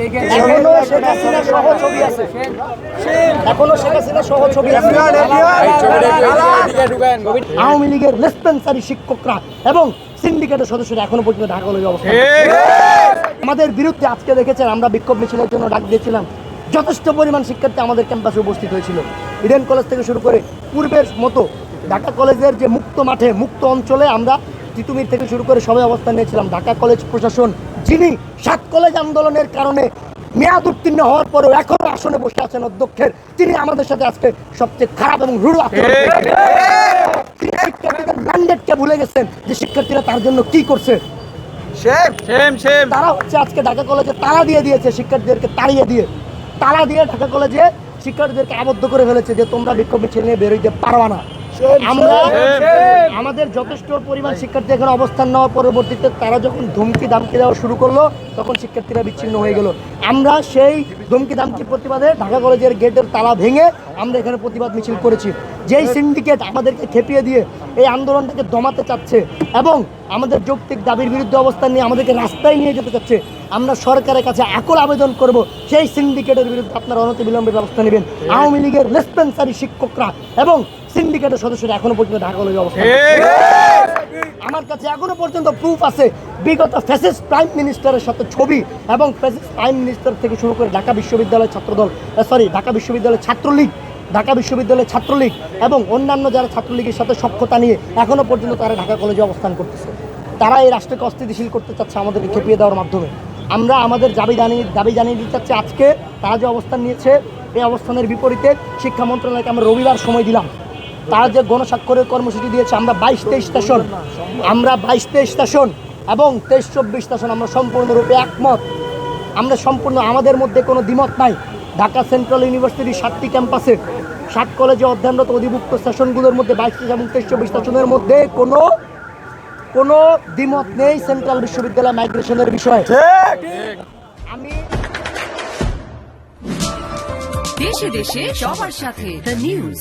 এখনো শেখ হাসিনা সহ ছবি আছে, এখনো শেখ হাসিনা সহ ছবি আছে। আওয়ামী লীগের লেসপেন্সারি শিক্ষকরা এবং সিন্ডিকেটের সদস্যরা এখনো পর্যন্ত ঢাকা কলেজে অবস্থান। আমাদের বিরুদ্ধে আজকে দেখেছেন আমরা বিক্ষোভ মিছিলের জন্য ডাক দিয়েছিলাম, যথেষ্ট পরিমাণ শিক্ষার্থী আমাদের ক্যাম্পাসে উপস্থিত হয়েছিল। ইডেন কলেজ থেকে শুরু করে পূর্বের মতো ঢাকা কলেজের যে মুক্ত মাঠে মুক্ত অঞ্চলে আমরা তিতুমির থেকে শুরু করে সবাই অবস্থান নিয়েছিলাম। ঢাকা কলেজ প্রশাসন, যিনি 7 কলেজ আন্দোলনের কারণে মেয়াদ উত্তীর্ণ হওয়ার পরেও এখনো আসনে বসে আছেন অধ্যক্ষের, তিনি আমাদের সাথে আজকে সবচেয়ে খারাপ এবং রূঢ় আচরণ করেছেন। শিক্ষার্থীদের ম্যান্ডেটকে ভুলে গেছেন যে শিক্ষার্থীরা তার জন্য কি করছে। তারা হচ্ছে আজকে ঢাকা কলেজে তালা দিয়ে দিয়েছে, শিক্ষার্থীদেরকে তাড়িয়ে দিয়ে তালা দিয়ে ঢাকা কলেজে শিক্ষার্থীদেরকে আবদ্ধ করে ফেলেছে যে তোমরা বিক্ষোভ মিছিল নিয়ে বেরোইতে পারবা না। আমরা আমাদের যথেষ্ট পরিমাণ শিক্ষার্থী এখানে অবস্থান নেওয়ার পরবর্তীতে তারা যখন ধমকি দামকি দেওয়া শুরু করলো তখন শিক্ষার্থীরা বিচ্ছিন্ন হয়ে গেল। আমরা সেই ধমকি দামকি প্রতিবাদে ঢাকা কলেজের গেটের তালা ভেঙে আমরা এখানে প্রতিবাদ মিছিল করেছি। যেই সিন্ডিকেট আমাদেরকে খেপিয়ে দিয়ে এই আন্দোলনটাকে দমাতে চাচ্ছে এবং আমাদের যৌক্তিক দাবির বিরুদ্ধে অবস্থান নিয়ে আমাদেরকে রাস্তায় নিয়ে যেতে চাচ্ছে, আমরা সরকারের কাছে আকুল আবেদন করব সেই সিন্ডিকেটের বিরুদ্ধে আপনারা অনতিবিলম্বে ব্যবস্থা নেবেন। আওয়ামী লীগের লেসপেন্সারি শিক্ষকরা এবং সিন্ডিকেটের সদস্যরা এখনো পর্যন্ত ঢাকা কলেজে অবস্থান। আমার কাছে এখনো পর্যন্ত প্রুফ আছে, বিগত ফ্যাসিস্ট প্রাইম মিনিস্টারের সাথে ছবি এবং ফ্যাসিস্ট প্রাইম মিনিস্টার থেকে শুরু করে ঢাকা বিশ্ববিদ্যালয়ের ঢাকা বিশ্ববিদ্যালয়ের ছাত্রলীগ, ঢাকা বিশ্ববিদ্যালয়ের ছাত্রলীগ এবং অন্যান্য যারা ছাত্রলীগের সাথে সখ্যতা নিয়ে এখনো পর্যন্ত তারা ঢাকা কলেজে অবস্থান করতেছে। তারা এই রাষ্ট্রকে অস্থিতিশীল করতে চাচ্ছে আমাদেরকে খেপিয়ে দেওয়ার মাধ্যমে। আমরা আমাদের দাবি জানিয়ে দিতে চাচ্ছি, আজকে তারা যে অবস্থান নিয়েছে এই অবস্থানের বিপরীতে শিক্ষা মন্ত্রণালয়কে আমরা রবিবার সময় দিলাম। তারা যে গণস্বাক্ষরের কর্মসূচি দিয়েছে, আমরা 22-23 স্টেশন এবং 23-24 স্টেশন আমরা সম্পূর্ণরূপে একমত। আমরা সম্পূর্ণ, আমাদের মধ্যে কোনো দ্বিমত নাই। ঢাকা সেন্ট্রাল ইউনিভার্সিটির 7টি ক্যাম্পাসে 7 কলেজে অধ্যয়নরত অধিভুক্ত স্টেশনগুলোর মধ্যে 22 এবং 23-24 স্টেশনের মধ্যে কোনো দ্বিমত নেই সেন্ট্রাল বিশ্ববিদ্যালয় মাইগ্রেশনের বিষয়ে। আমি দেশে দেশে সবার সাথে দ্য নিউজ।